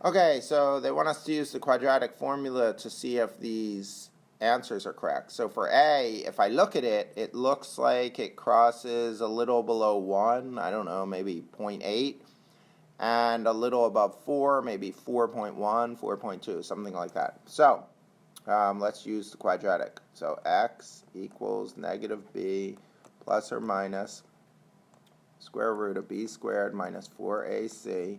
Okay, so they want us to use the quadratic formula to see if these answers are correct. So for A, if I look at it, it looks like it crosses a little below 1, I don't know, maybe 0.8, and a little above 4, maybe 4.1, 4.2, something like that. So let's use the quadratic. So x equals negative b plus or minus square root of b squared minus 4ac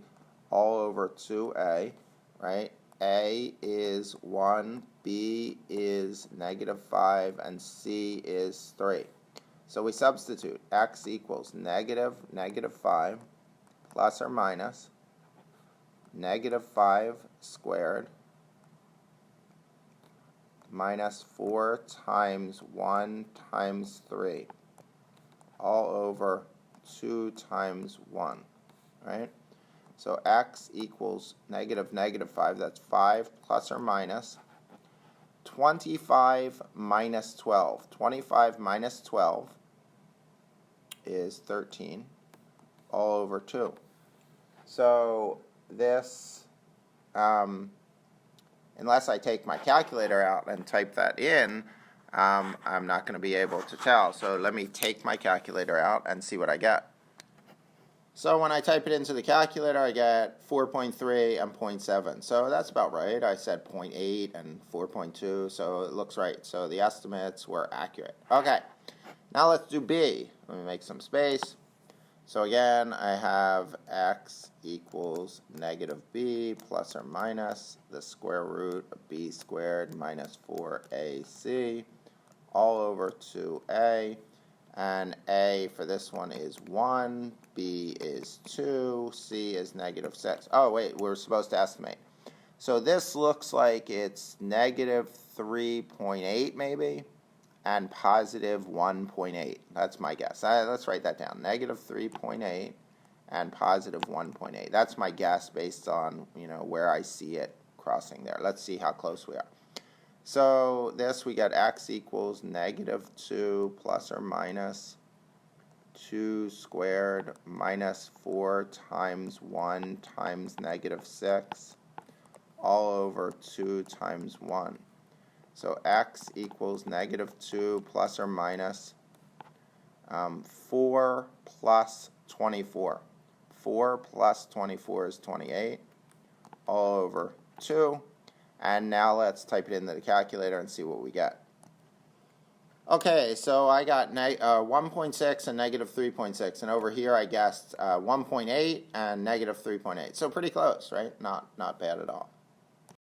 all over 2a, right? A is 1, B is negative 5, and C is 3. So we substitute x equals negative 5 plus or minus negative 5 squared minus 4 times 1 times 3 all over 2 times 1, right? So x equals negative 5, that's 5 plus or minus 25 minus 12. 25 minus 12 is 13 all over 2. So this, unless I take my calculator out and type that in, I'm not going to be able to tell. So let me take my calculator out and see what I get. So when I type it into the calculator, I get 4.3 and 0.7. So that's about right. I said 0.8 and 4.2, so it looks right. So the estimates were accurate. Okay, now let's do B. Let me make some space. So again, I have x equals negative b plus or minus the square root of b squared minus 4ac all over 2a. And a for this one is 1, b is 2, c is negative 6. Oh, wait, we're supposed to estimate. So this looks like it's negative 3.8 maybe, and positive 1.8. That's my guess. Let's write that down. Negative 3.8 and positive 1.8. That's my guess based on, where I see it crossing there. Let's see how close we are. So this, we got x equals negative 2 plus or minus 2 squared minus 4 times 1 times negative 6 all over 2 times 1. So x equals negative 2 plus or minus 4 plus 24. 4 plus 24 is 28 all over 2. And now let's type it into the calculator and see what we get. Okay, so I got 1.6 and negative 3.6, and over here I guessed 1.8 and negative 3.8. So pretty close, right? Not bad at all.